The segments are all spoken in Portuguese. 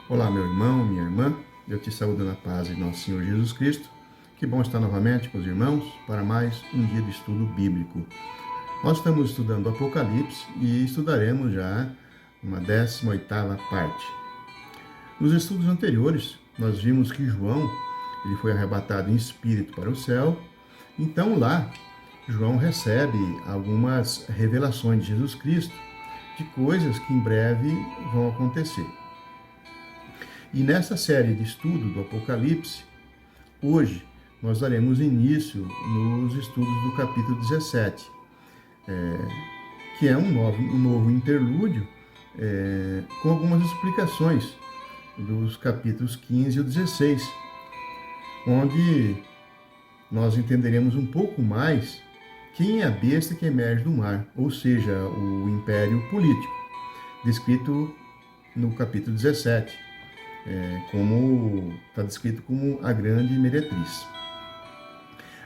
Olá, meu irmão, minha irmã, eu te saúdo na paz de nosso Senhor Jesus Cristo. Que bom estar novamente com os irmãos para mais um dia de estudo bíblico. Nós estamos estudando o Apocalipse e estudaremos já uma 18ª parte. Nos estudos anteriores, nós vimos que João ele foi arrebatado em espírito para o céu. Então lá, João recebe algumas revelações de Jesus Cristo, de coisas que em breve vão acontecer. E nessa série de estudo do Apocalipse, hoje nós daremos início nos estudos do capítulo 17, que é um novo interlúdio com algumas explicações dos capítulos 15 e 16, onde nós entenderemos um pouco mais quem é a besta que emerge do mar, ou seja, o império político, descrito no capítulo 17. Como está descrito como a grande meretriz.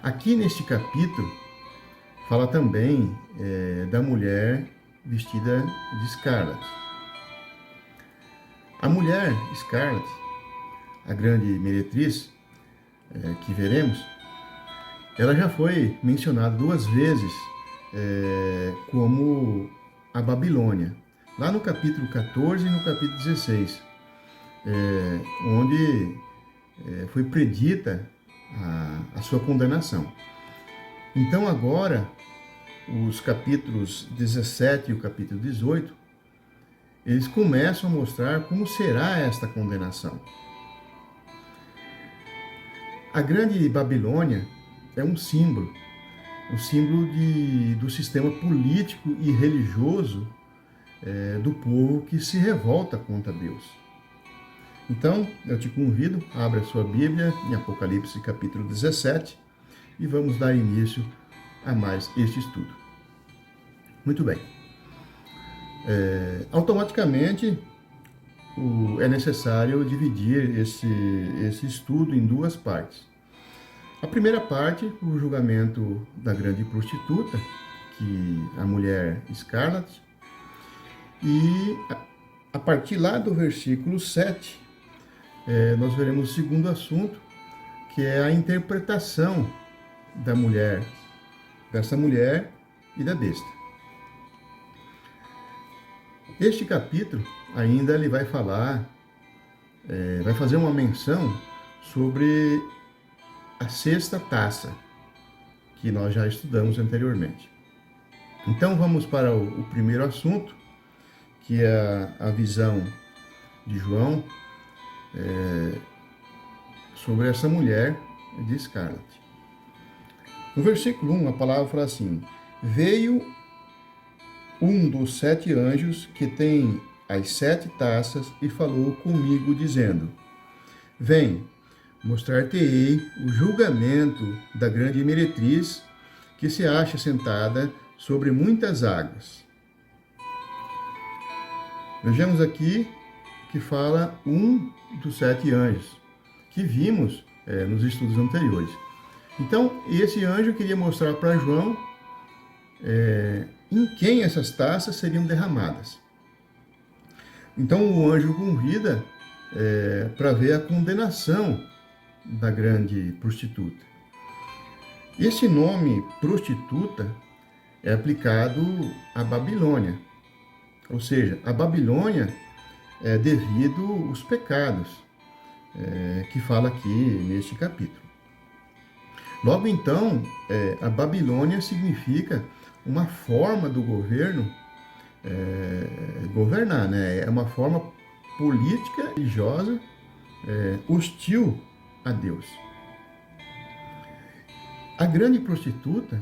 Aqui neste capítulo, fala também da mulher vestida de escarlate. A mulher escarlate, a grande meretriz, que veremos, ela já foi mencionada 2 vezes como a Babilônia, lá no capítulo 14 e no capítulo 16. Onde foi predita a sua condenação. Então agora, os capítulos 17 e o capítulo 18, eles começam a mostrar como será esta condenação. A grande Babilônia é um símbolo do sistema político e religioso do povo que se revolta contra Deus. Então, eu te convido, abra a sua Bíblia em Apocalipse capítulo 17 e vamos dar início a mais este estudo. Muito bem. Automaticamente, é necessário dividir esse estudo em 2 partes. A primeira parte, o julgamento da grande prostituta, que a mulher escarlate, e a partir lá do versículo 7, nós veremos o segundo assunto, que é a interpretação dessa mulher e da besta. Este capítulo ainda ele vai falar, vai fazer uma menção sobre a 6ª taça, que nós já estudamos anteriormente. Então vamos para o primeiro assunto, que é a visão de João sobre essa mulher de escarlate. No versículo 1, a palavra fala assim: veio um dos 7 anjos que tem as 7 taças e falou comigo, dizendo: vem, mostrar-te-ei o julgamento da grande meretriz que se acha sentada sobre muitas águas. Vejamos aqui que fala um dos 7 anjos, que vimos nos estudos anteriores. Então, esse anjo queria mostrar para João em quem essas taças seriam derramadas. Então, o anjo convida para ver a condenação da grande prostituta. Esse nome, prostituta, é aplicado à Babilônia. Ou seja, a Babilônia é devido aos pecados que fala aqui neste capítulo. Logo então, a Babilônia significa uma forma do governo governar, né? É uma forma política religiosa hostil a Deus. A grande prostituta,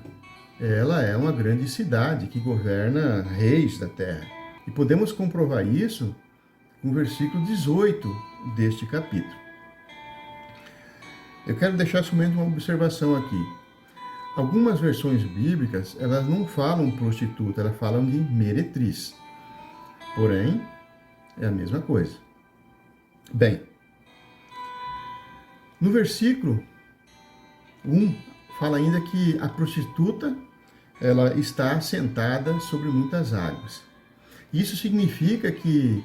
ela é uma grande cidade que governa reis da terra. E podemos comprovar isso no versículo 18 deste capítulo. Eu quero deixar somente uma observação aqui. Algumas versões bíblicas, elas não falam prostituta, elas falam de meretriz. Porém, é a mesma coisa. Bem, no versículo 1, fala ainda que a prostituta, ela está assentada sobre muitas águas. Isso significa que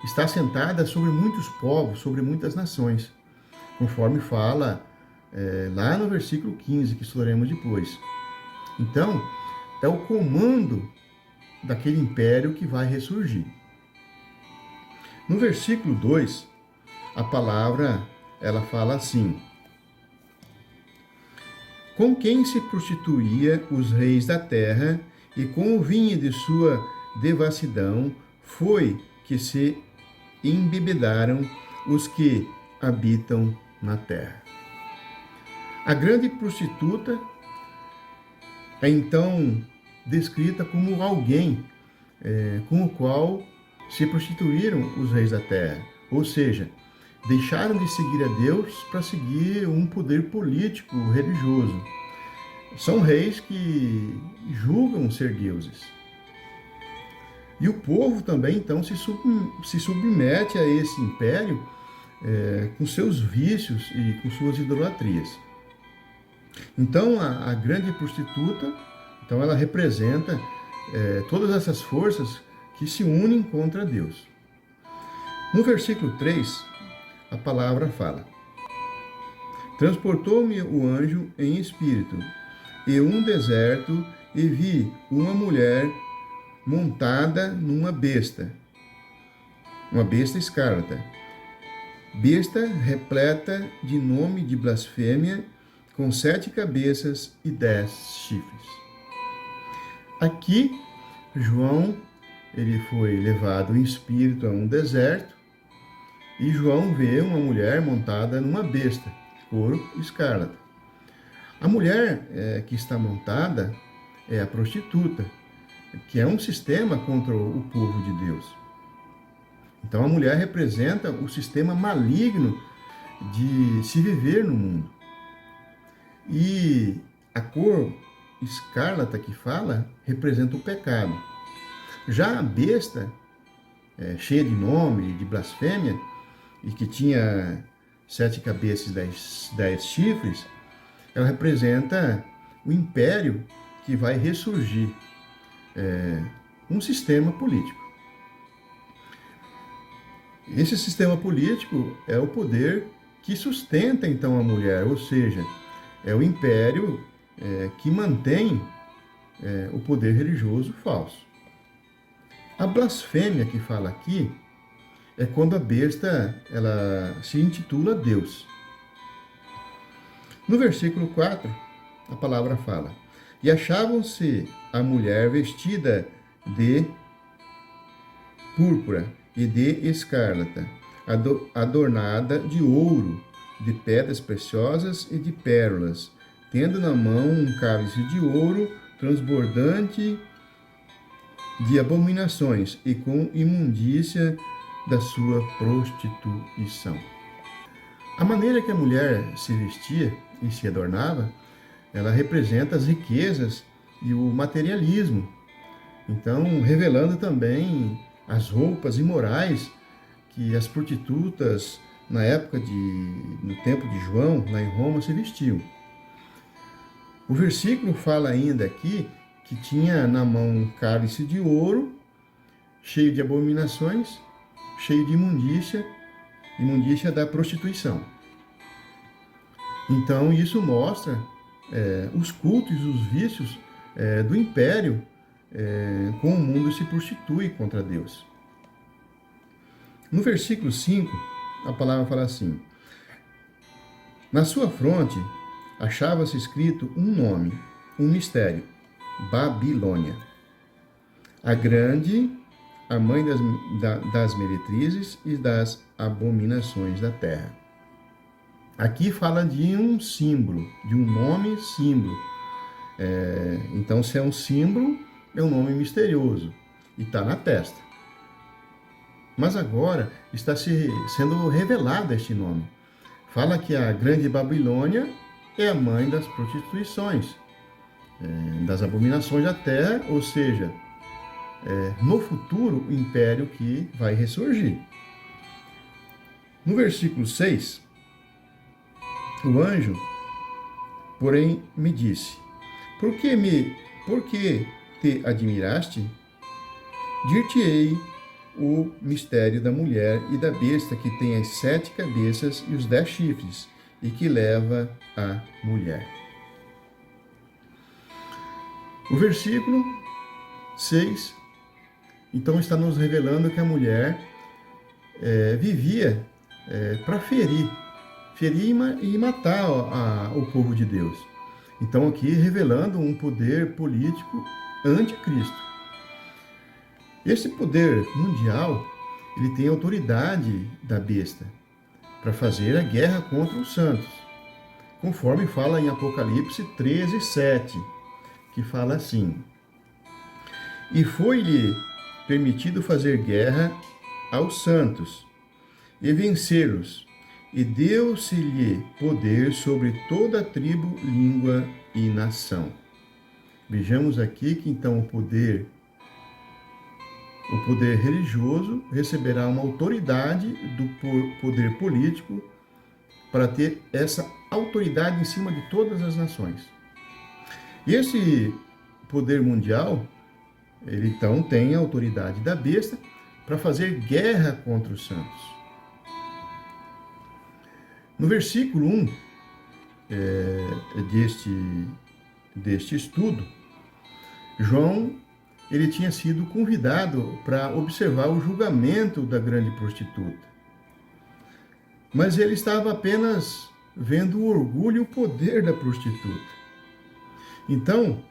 está assentada sobre muitos povos, sobre muitas nações, conforme fala lá no versículo 15, que estudaremos depois. Então, é o comando daquele império que vai ressurgir. No versículo 2, a palavra, ela fala assim: com quem se prostituía os reis da terra, e com o vinho de sua devassidão foi que se embebedaram os que habitam na terra. A grande prostituta é então descrita como alguém com o qual se prostituíram os reis da terra, ou seja, deixaram de seguir a Deus para seguir um poder político, religioso. São reis que julgam ser deuses. E o povo também, então, se submete a esse império com seus vícios e com suas idolatrias. Então, a grande prostituta, então, ela representa todas essas forças que se unem contra Deus. No versículo 3, a palavra fala: transportou-me o anjo em espírito, e um deserto, e vi uma mulher montada numa besta, uma besta escarlata, besta repleta de nome de blasfêmia, com 7 cabeças e 10 chifres. Aqui, João, ele foi levado em espírito a um deserto, e João vê uma mulher montada numa besta, cor escarlata. A mulher que está montada é a prostituta, que é um sistema contra o povo de Deus. Então a mulher representa o sistema maligno de se viver no mundo. E a cor escarlata que fala representa o pecado. Já a besta, cheia de nome, de blasfêmia, e que tinha 7 cabeças e 10 chifres, ela representa o império que vai ressurgir, um sistema político. Esse sistema político é o poder que sustenta então a mulher, ou seja, é o império que mantém o poder religioso falso. A blasfêmia que fala aqui é quando a besta ela se intitula Deus. No versículo 4, a palavra fala: e achavam-se a mulher vestida de púrpura e de escarlata, adornada de ouro, de pedras preciosas e de pérolas, tendo na mão um cálice de ouro transbordante de abominações e com imundícia da sua prostituição. A maneira que a mulher se vestia e se adornava, ela representa as riquezas e o materialismo. Então, revelando também as roupas imorais que as prostitutas, na época no tempo de João, lá em Roma, se vestiam. O versículo fala ainda aqui que tinha na mão um cálice de ouro, cheio de abominações, cheio de imundícia da prostituição. Então, isso mostra os cultos e os vícios do império com o mundo se prostitui contra Deus. No versículo 5, a palavra fala assim: na sua fronte achava-se escrito um nome, um mistério: Babilônia, a grande, a mãe das meretrizes e das abominações da terra. Aqui fala de um símbolo, de um nome símbolo. Então, se é um símbolo, é um nome misterioso e está na testa. Mas agora está sendo revelado este nome. Fala que a grande Babilônia é a mãe das prostituições, das abominações da terra, ou seja, no futuro, o império que vai ressurgir. No versículo 6, o anjo, porém, me disse: por que te admiraste? Dir-te-ei o mistério da mulher e da besta, que tem as 7 cabeças e os 10 chifres, e que leva a mulher. O versículo 6, então, está nos revelando que a mulher vivia para ferir e matar o povo de Deus. Então, aqui revelando um poder político anticristo. Esse poder mundial, ele tem autoridade da besta para fazer a guerra contra os santos, conforme fala em Apocalipse 13:7, que fala assim: E foi-lhe permitido fazer guerra aos santos e vencê-los, e deu-se-lhe poder sobre toda a tribo, língua e nação. Vejamos aqui que então o poder religioso receberá uma autoridade do poder político para ter essa autoridade em cima de todas as nações. E esse poder mundial, ele então tem a autoridade da besta para fazer guerra contra os santos. No versículo 1 deste estudo, João ele tinha sido convidado para observar o julgamento da grande prostituta. Mas ele estava apenas vendo o orgulho e o poder da prostituta. Então,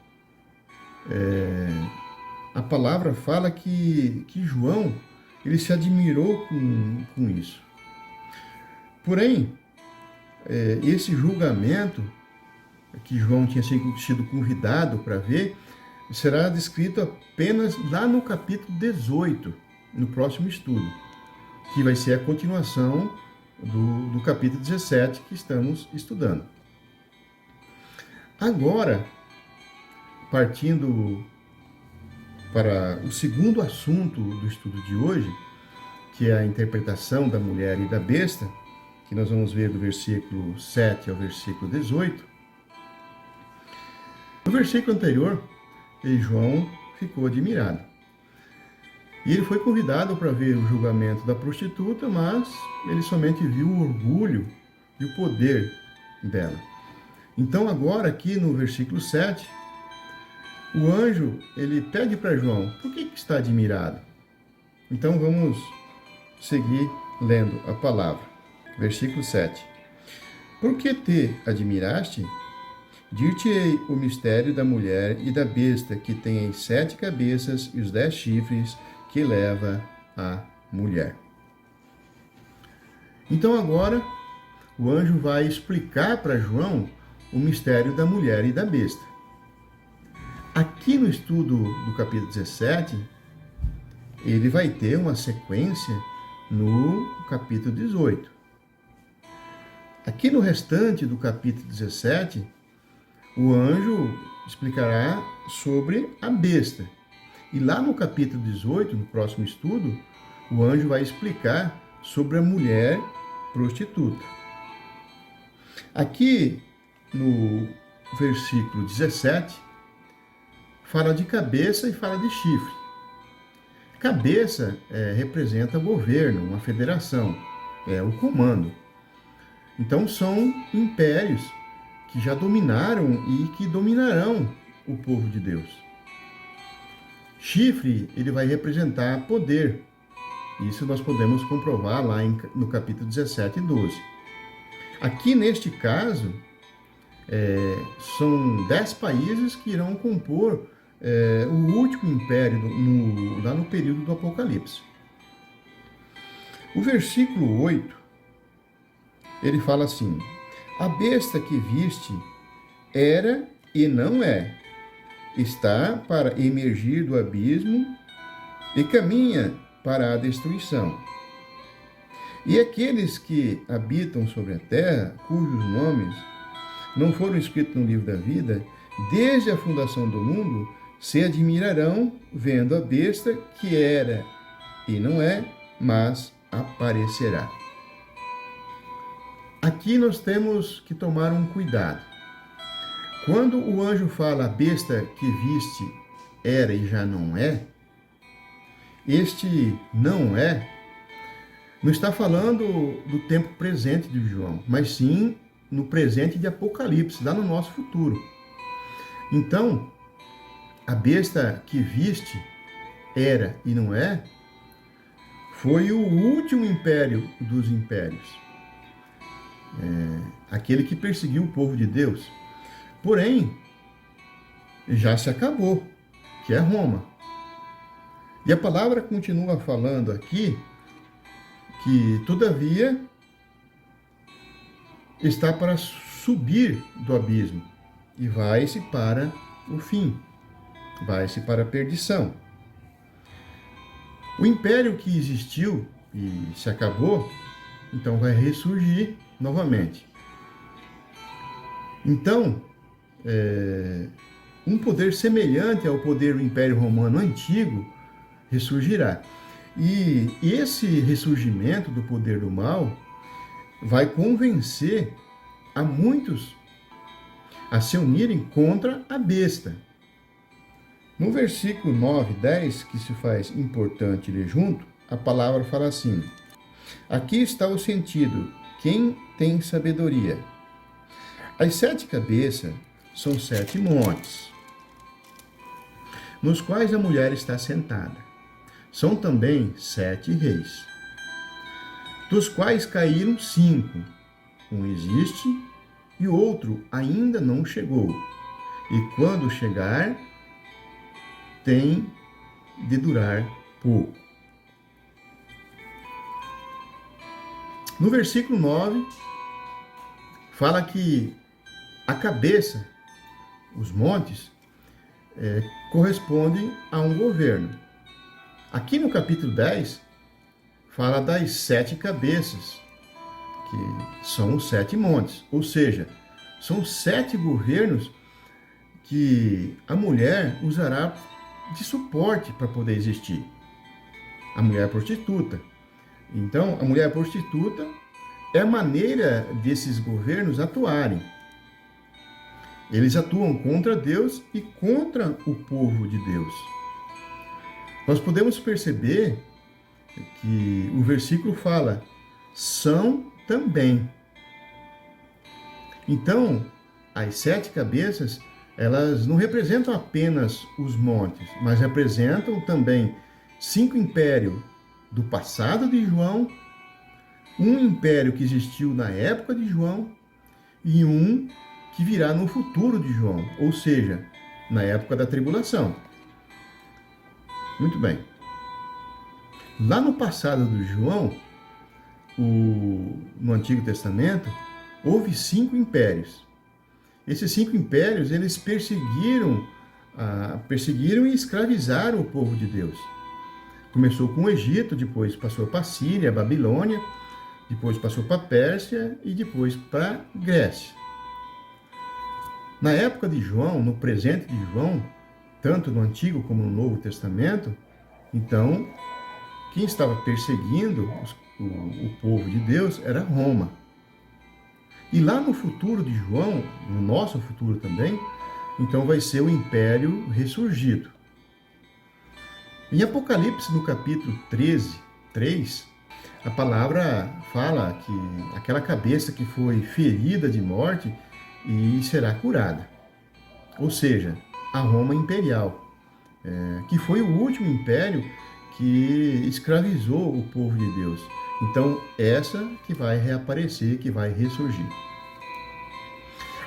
a palavra fala que João ele se admirou com isso. Porém, esse julgamento que João tinha sido convidado para ver, será descrito apenas lá no capítulo 18, no próximo estudo, que vai ser a continuação do capítulo 17 que estamos estudando. Agora, partindo para o segundo assunto do estudo de hoje, que é a interpretação da mulher e da besta, que nós vamos ver do versículo 7 ao versículo 18. No versículo anterior, João ficou admirado. E ele foi convidado para ver o julgamento da prostituta, mas ele somente viu o orgulho e o poder dela. Então agora aqui no versículo 7, o anjo ele pede para João: por que está admirado? Então vamos seguir lendo a palavra. Versículo 7. Por que te admiraste? Dir-te-ei o mistério da mulher e da besta, que tem as 7 cabeças e os 10 chifres, que leva a mulher. Então agora o anjo vai explicar para João o mistério da mulher e da besta. Aqui no estudo do capítulo 17, ele vai ter uma sequência no capítulo 18. Aqui no restante do capítulo 17, o anjo explicará sobre a besta. E lá no capítulo 18, no próximo estudo, o anjo vai explicar sobre a mulher prostituta. Aqui no versículo 17, fala de cabeça e fala de chifre. Cabeça representa governo, uma federação, o comando. Então são impérios que já dominaram e que dominarão o povo de Deus. Chifre, ele vai representar poder. Isso nós podemos comprovar lá no capítulo 17 e 12. Aqui neste caso, são 10 países que irão compor o último império lá no período do Apocalipse. O versículo 8, ele fala assim: a besta que viste era e não é, está para emergir do abismo e caminha para a destruição. E aqueles que habitam sobre a terra, cujos nomes não foram escritos no livro da vida, desde a fundação do mundo, se admirarão vendo a besta que era e não é, mas aparecerá. Aqui nós temos que tomar um cuidado. Quando o anjo fala a besta que viste era e já não é, este não está falando do tempo presente de João, mas sim no presente de Apocalipse, lá no nosso futuro. Então, a besta que viste, era e não é, foi o último império dos impérios. Aquele que perseguiu o povo de Deus. Porém, já se acabou, que é Roma. E a palavra continua falando aqui que, todavia, está para subir do abismo e vai-se para o fim, vai-se para a perdição. O império que existiu e se acabou, então vai ressurgir novamente. Então, um poder semelhante ao poder do Império Romano antigo ressurgirá. E esse ressurgimento do poder do mal vai convencer a muitos a se unirem contra a besta. No versículo 9 e 10, que se faz importante ler junto, a palavra fala assim: aqui está o sentido, quem tem sabedoria. As 7 cabeças são 7 montes, nos quais a mulher está sentada. São também 7 reis, dos quais caíram 5. Um existe e o outro ainda não chegou. E quando chegar, tem de durar pouco. No versículo 9, fala que a cabeça, os montes, correspondem a um governo. Aqui no capítulo 10, fala das 7 cabeças, que são os 7 montes. Ou seja, são 7 governos que a mulher usará de suporte para poder existir. A mulher prostituta. Então, a mulher prostituta é a maneira desses governos atuarem. Eles atuam contra Deus e contra o povo de Deus. Nós podemos perceber que o versículo fala, são também. Então, as 7 cabeças, elas não representam apenas os montes, mas representam também 5 impérios do passado de João, um império que existiu na época de João e um que virá no futuro de João, ou seja, na época da tribulação. Muito bem. Lá no passado de João, no Antigo Testamento, houve 5 impérios. Esses 5 impérios, eles perseguiram e escravizaram o povo de Deus. Começou com o Egito, depois passou para a Síria, a Babilônia, depois passou para a Pérsia e depois para a Grécia. Na época de João, no presente de João, tanto no Antigo como no Novo Testamento, então, quem estava perseguindo o povo de Deus era Roma. E lá no futuro de João, no nosso futuro também, então vai ser o Império ressurgido. Em Apocalipse, no capítulo 13, 3, a palavra fala que aquela cabeça que foi ferida de morte e será curada. Ou seja, a Roma imperial, que foi o último império que escravizou o povo de Deus. Então, essa que vai reaparecer, que vai ressurgir.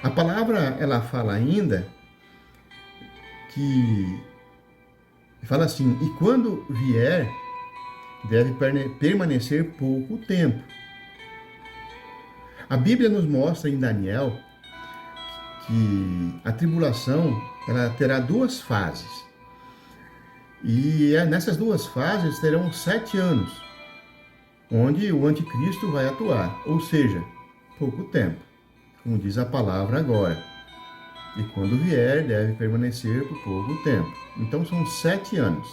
A palavra, ela fala ainda que, fala assim, e quando vier, deve permanecer pouco tempo. A Bíblia nos mostra em Daniel que a tribulação, ela terá 2 fases. E nessas 2 fases terão 7 anos, onde o anticristo vai atuar, ou seja, pouco tempo, como diz a palavra agora. E quando vier, deve permanecer por pouco tempo. Então são 7 anos,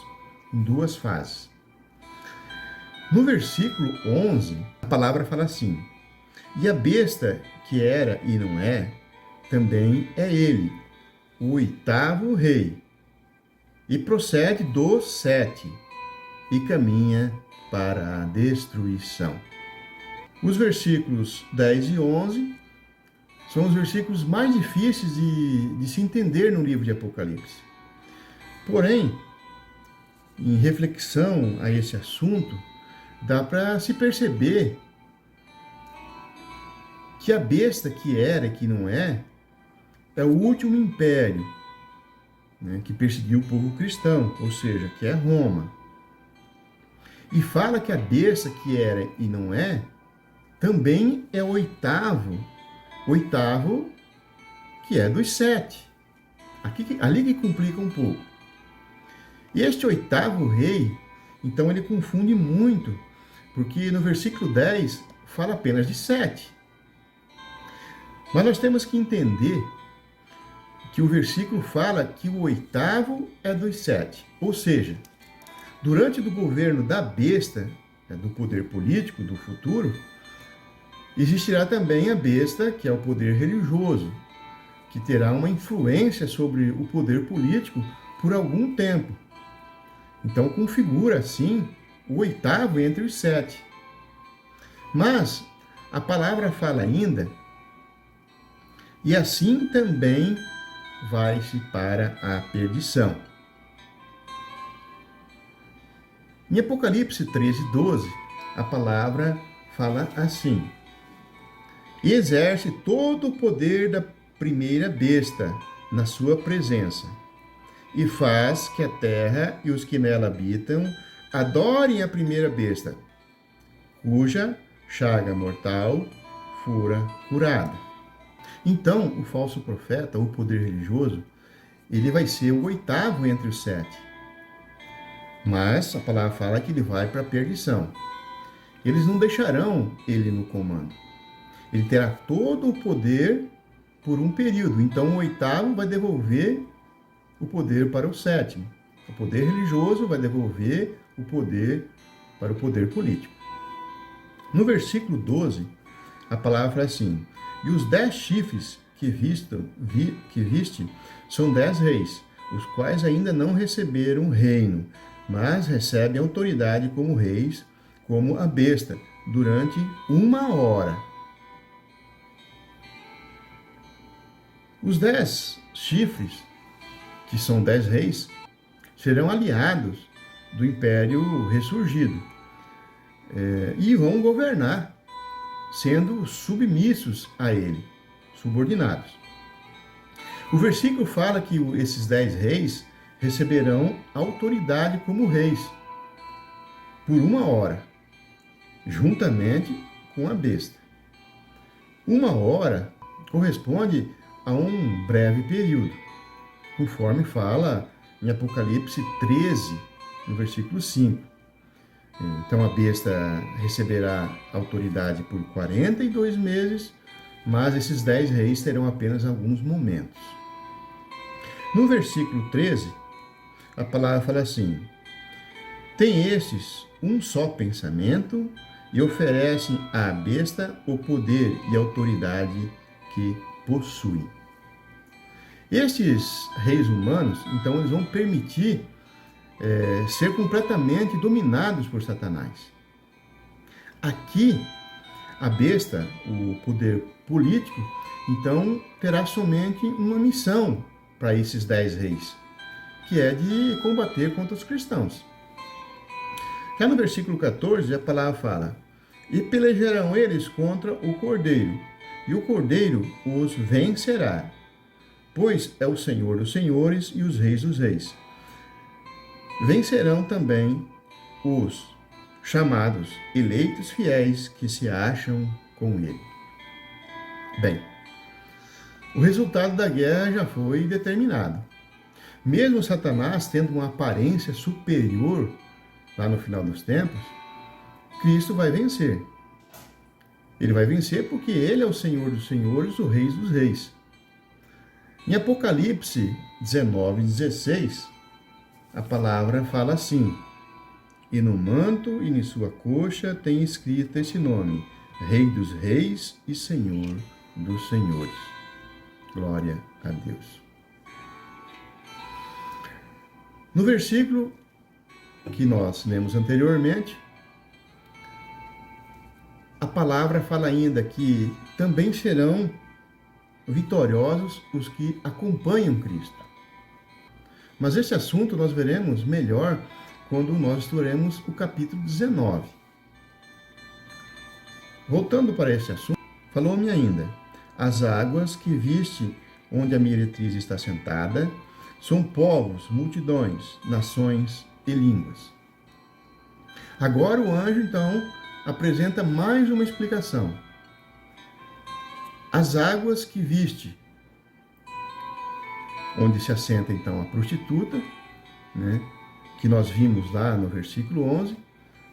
em 2 fases. No versículo 11, a palavra fala assim, e a besta que era e não é, também é ele, o 8º rei, e procede dos 7, e caminha para a destruição. Os versículos 10 e 11 são os versículos mais difíceis de se entender no livro de Apocalipse. Porém, em reflexão a esse assunto, dá para se perceber que a besta que era e que não é o último império, né, que perseguiu o povo cristão, ou seja, que é Roma. E fala que a besta que era e não é, também é o oitavo que é dos 7. Ali que complica um pouco. E este oitavo rei, então ele confunde muito, porque no versículo 10 fala apenas de 7. Mas nós temos que entender que o versículo fala que o oitavo é dos 7. Ou seja, durante o governo da besta, do poder político do futuro, existirá também a besta, que é o poder religioso, que terá uma influência sobre o poder político por algum tempo. Então configura, assim, o oitavo entre os 7. Mas a palavra fala ainda, e assim também vai-se para a perdição. Em Apocalipse 13:12, a palavra fala assim: e exerce todo o poder da primeira besta na sua presença, e faz que a terra e os que nela habitam adorem a primeira besta, cuja chaga mortal fora curada. Então, o falso profeta, o poder religioso, ele vai ser o oitavo entre os 7. Mas a palavra fala que ele vai para a perdição. Eles não deixarão ele no comando. Ele terá todo o poder por um período. Então, o oitavo vai devolver o poder para o 7º. O poder religioso vai devolver o poder para o poder político. No versículo 12, a palavra fala assim: e os 10 chifres que viste são 10 reis, os quais ainda não receberam reino, mas recebem autoridade como reis, como a besta, durante 1 hora. Os 10 chifres, que são 10 reis, serão aliados do império ressurgido e vão governar, sendo submissos a ele, subordinados. O versículo fala que esses 10 reis receberão autoridade como reis por 1 hora, juntamente com a besta. 1 hora corresponde a um breve período, conforme fala em Apocalipse 13, no versículo 5. Então a besta receberá autoridade por 42 meses, mas esses 10 reis terão apenas alguns momentos. No versículo 13, a palavra fala assim: tem estes um só pensamento e oferecem à besta o poder e autoridade que possui. Estes reis humanos, então, eles vão permitir ser completamente dominados por Satanás. Aqui, a besta, o poder político, então, terá somente uma missão para esses 10 reis, que é de combater contra os cristãos. Já no versículo 14, a palavra fala: e pelejarão eles contra o Cordeiro, e o Cordeiro os vencerá, pois é o Senhor dos senhores e os reis dos reis. Vencerão também os chamados eleitos fiéis que se acham com ele. Bem, o resultado da guerra já foi determinado. Mesmo Satanás tendo uma aparência superior lá no final dos tempos, Cristo vai vencer. Ele vai vencer porque ele é o Senhor dos senhores, o Rei dos reis. Em Apocalipse 19:16, a palavra fala assim: e no manto e em sua coxa tem escrito esse nome: Rei dos reis e Senhor dos senhores. Glória a Deus. No versículo que nós lemos anteriormente, a palavra fala ainda que também serão vitoriosos os que acompanham Cristo. Mas esse assunto nós veremos melhor quando nós estudaremos o capítulo 19. Voltando para esse assunto, falou-me ainda: as águas que viste onde a meretriz está sentada são povos, multidões, nações e línguas. Agora o anjo, então, apresenta mais uma explicação. As águas que viste, onde se assenta, então, a prostituta, né, que nós vimos lá no versículo 11,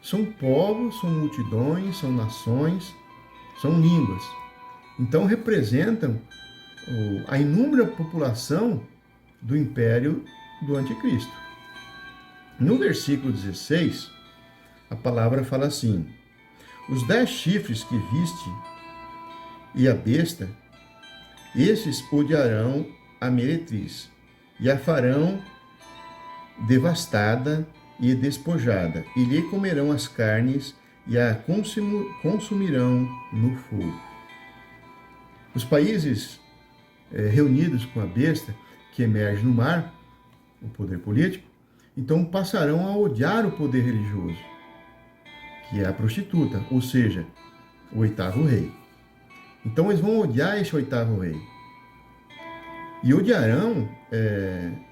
são povos, são multidões, são nações, são línguas. Então, representam a inúmera população do império do anticristo. No versículo 16, a palavra fala assim: os 10 chifres que viste e a besta, esses odiarão a meretriz e a farão devastada e despojada, e lhe comerão as carnes e a consumirão no fogo. Os países reunidos com a besta que emerge no mar, o poder político, então passarão a odiar o poder religioso, que é a prostituta, ou seja, o 8º rei. Então eles vão odiar esse 8º rei. E odiarão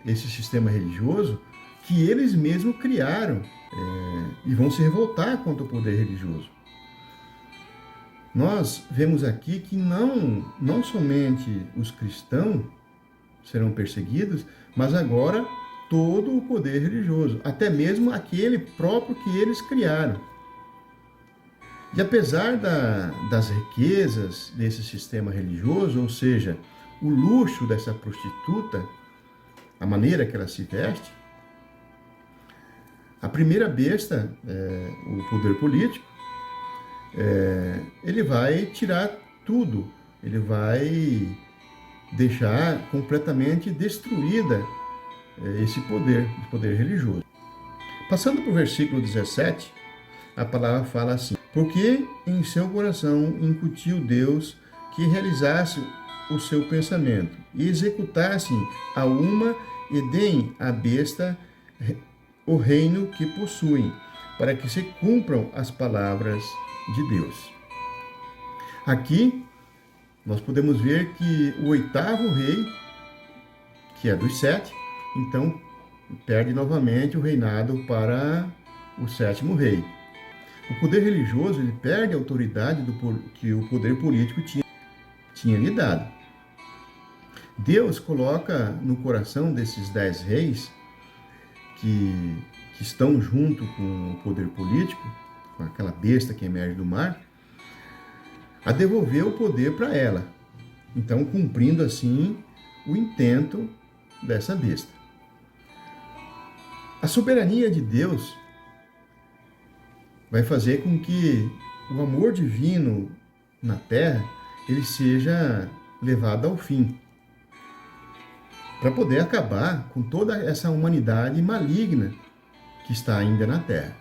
esse sistema religioso que eles mesmos criaram e vão se revoltar contra o poder religioso. Nós vemos aqui que não somente os cristãos serão perseguidos, mas agora todo o poder religioso, até mesmo aquele próprio que eles criaram. E apesar das riquezas desse sistema religioso, ou seja, o luxo dessa prostituta, a maneira que ela se veste, a primeira besta, o poder político, ele vai tirar tudo, ele vai deixar completamente destruída esse poder religioso. Passando para o versículo 17, a palavra fala assim: porque em seu coração incutiu Deus que realizasse o seu pensamento e executassem a uma e deem à besta o reino que possuem, para que se cumpram as palavras de Deus. Aqui nós podemos ver que o 8º rei, que é dos 7, então perde novamente o reinado para o 7º rei. O poder religioso ele perde a autoridade que o poder político tinha lhe dado. Deus coloca no coração desses 10 reis que estão junto com o poder político, com aquela besta que emerge do mar, a devolver o poder para ela. Então, cumprindo assim o intento dessa besta. A soberania de Deus vai fazer com que o amor divino na terra ele seja levado ao fim, para poder acabar com toda essa humanidade maligna que está ainda na terra.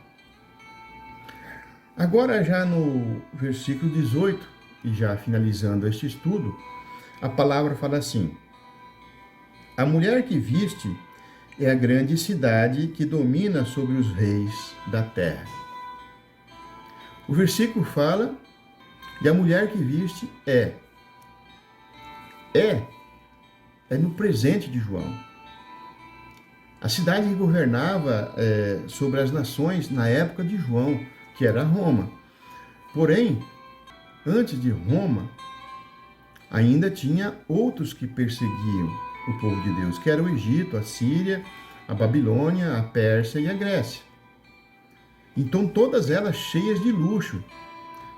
Agora, já no versículo 18, e já finalizando este estudo, a palavra fala assim: a mulher que viste é a grande cidade que domina sobre os reis da terra. O versículo fala, e a mulher que viste é no presente de João. A cidade que governava sobre as nações na época de João, que era Roma. Porém, antes de Roma, ainda tinha outros que perseguiam o povo de Deus, que era o Egito, a Síria, a Babilônia, a Pérsia e a Grécia. Então, todas elas cheias de luxo.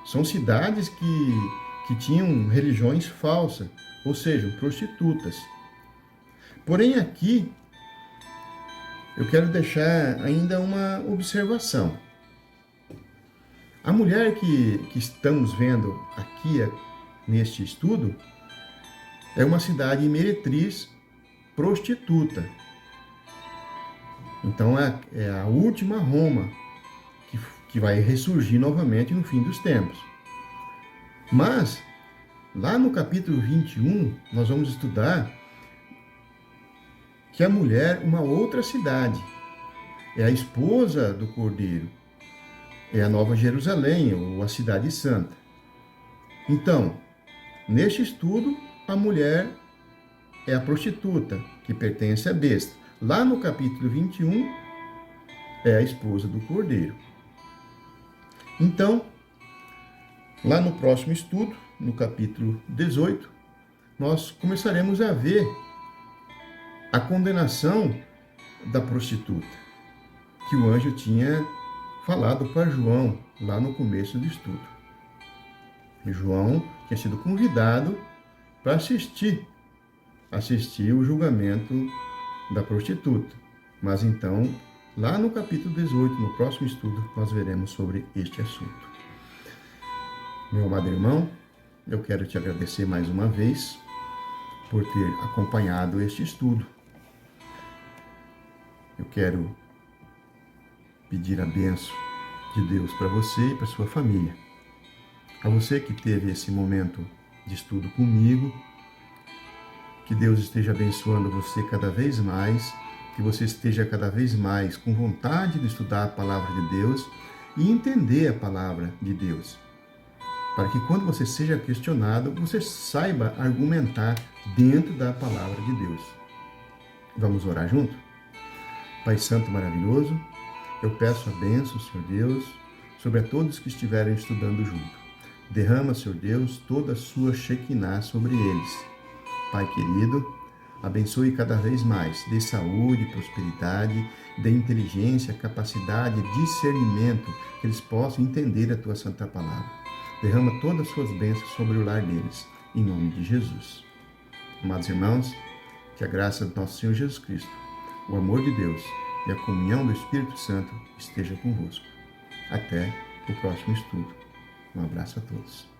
São cidades que tinham religiões falsas, ou seja, prostitutas. Porém, aqui, eu quero deixar ainda uma observação. A mulher que estamos vendo aqui neste estudo é uma cidade meretriz prostituta. Então é a última Roma que vai ressurgir novamente no fim dos tempos. Mas, lá no capítulo 21, nós vamos estudar que a mulher, uma outra cidade, é a esposa do Cordeiro, é a Nova Jerusalém, ou a Cidade Santa. Então, neste estudo, a mulher é a prostituta, que pertence à besta. Lá no capítulo 21, é a esposa do Cordeiro. Então, lá no próximo estudo, no capítulo 18, nós começaremos a ver a condenação da prostituta, que o anjo tinha falado para João lá no começo do estudo. João tinha sido convidado para assistir o julgamento da prostituta. Mas então, lá no capítulo 18, no próximo estudo, nós veremos sobre este assunto. Meu amado irmão, eu quero te agradecer mais uma vez por ter acompanhado este estudo. Eu quero pedir a bênção de Deus para você e para sua família. A você que teve esse momento de estudo comigo, que Deus esteja abençoando você cada vez mais, que você esteja cada vez mais com vontade de estudar a palavra de Deus e entender a palavra de Deus, para que quando você seja questionado, você saiba argumentar dentro da palavra de Deus. Vamos orar junto? Pai Santo maravilhoso, eu peço a bênção, Senhor Deus, sobre a todos que estiverem estudando junto. Derrama, Senhor Deus, toda a sua Shekinah sobre eles. Pai querido, abençoe cada vez mais, dê saúde, prosperidade, dê inteligência, capacidade, discernimento, que eles possam entender a tua santa palavra. Derrama todas as suas bênçãos sobre o lar deles, em nome de Jesus. Amados irmãos, que a graça do nosso Senhor Jesus Cristo, o amor de Deus e a comunhão do Espírito Santo esteja convosco. Até o próximo estudo. Um abraço a todos.